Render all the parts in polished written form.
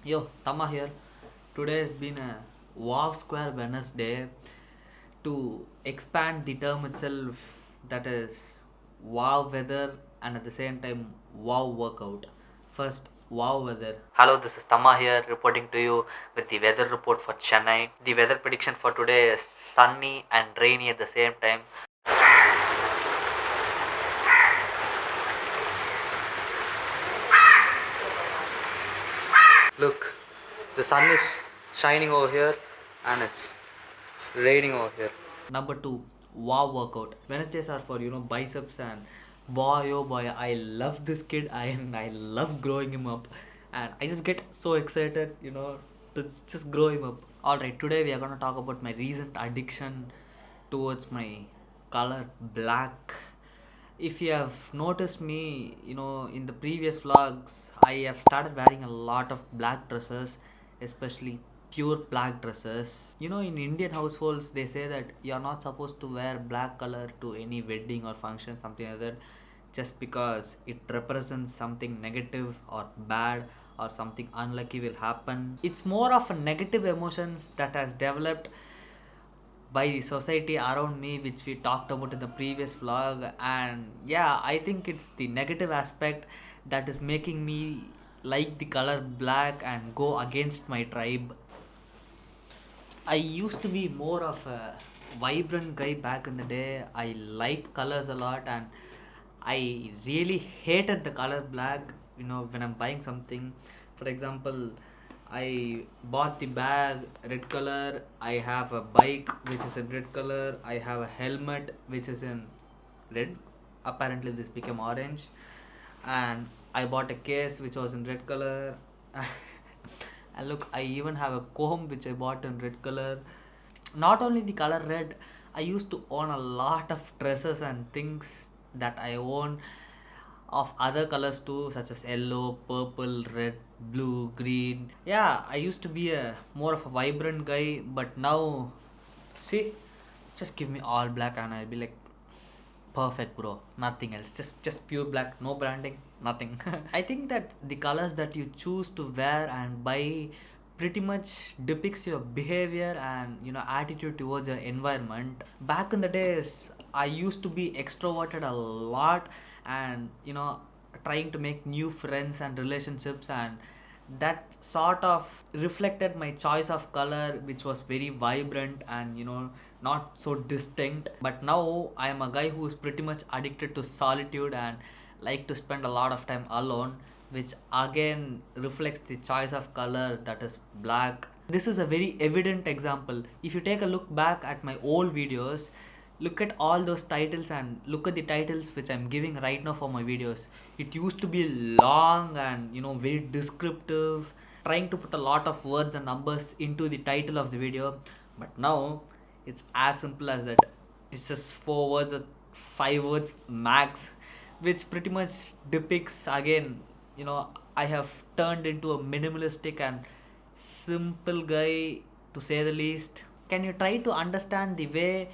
Yo, Tama here. Today has been a Wow Square Wednesday. To expand the term itself, that is wow weather and at the same time wow workout. First, wow weather. Hello, this is Tama here reporting to you with the weather report for Chennai. The weather prediction for today is sunny and rainy at the same time. Look, the sun is shining over here and it's raining over here. Number two, wow workout. Wednesdays are for biceps and boy oh boy, I love this kid and I love growing him up, and I just get so excited to just grow him up. Alright, today we are gonna talk about my recent addiction towards my color black. If you have noticed me, in the previous vlogs, I have started wearing a lot of black dresses, especially pure black dresses. In Indian households, they say that you're not supposed to wear black color to any wedding or function, something like that, just because it represents something negative or bad or something unlucky will happen. It's more of a negative emotions that has developed by the society around me, which we talked about in the previous vlog. And yeah, I think it's the negative aspect that is making me like the color black and go against my tribe. I used to be more of a vibrant guy back in the day. I like colors a lot, and I really hated the color black. When I'm buying something, for example, I bought the bag red color. I have a bike which is in red color. I have a helmet which is in red. Apparently, this became orange, and I bought a case which was in red color. And look, I even have a comb which I bought in red color. Not only the color red, I used to own a lot of dresses and things that I own of other colors too, such as yellow, purple, red, blue, green. Yeah, I used to be a more of a vibrant guy, but now, see, just give me all black and I'll be like, perfect, bro. Nothing else. Just pure black. No branding. Nothing. I think that the colors that you choose to wear and buy pretty much depicts your behavior and attitude towards your environment. Back in the days, I used to be extroverted a lot, and trying to make new friends and relationships, and that sort of reflected my choice of color, which was very vibrant and not so distinct. But now I am a guy who is pretty much addicted to solitude and like to spend a lot of time alone, which again reflects the choice of color, that is black. This is a very evident example. If you take a look back at my old videos, look at all those titles and look at the titles which I'm giving right now for my videos. It used to be long and very descriptive, trying to put a lot of words and numbers into the title of the video. But now it's as simple as that. It's just 4 words or 5 words max, which pretty much depicts again, I have turned into a minimalistic and simple guy, to say the least. Can you try to understand the way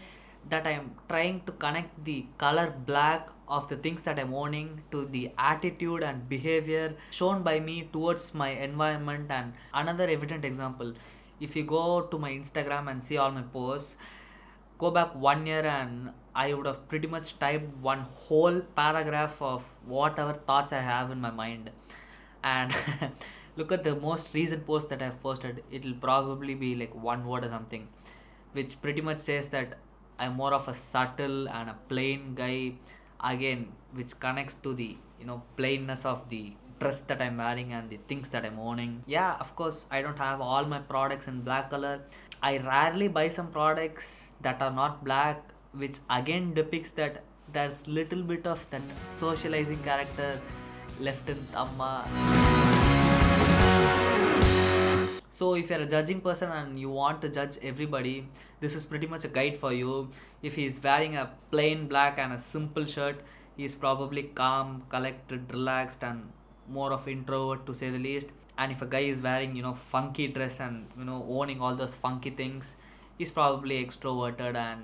that I am trying to connect the color black of the things that I'm owning to the attitude and behavior shown by me towards my environment? And another evident example, if you go to my Instagram and see all my posts, go back 1 year and I would have pretty much typed one whole paragraph of whatever thoughts I have in my mind. And look at the most recent post that I've posted, it'll probably be like 1 word or something, which pretty much says that I'm more of a subtle and a plain guy, again, which connects to the plainness of the dress that I'm wearing and the things that I'm owning. Yeah, of course, I don't have all my products in black color. I rarely buy some products that are not black, which again depicts that there's little bit of that socializing character left in Amma. So if you're a judging person and you want to judge everybody, this is pretty much a guide for you. If he's wearing a plain black and a simple shirt, he's probably calm, collected, relaxed, and more of introvert, to say the least. And if a guy is wearing funky dress and owning all those funky things, he's probably extroverted and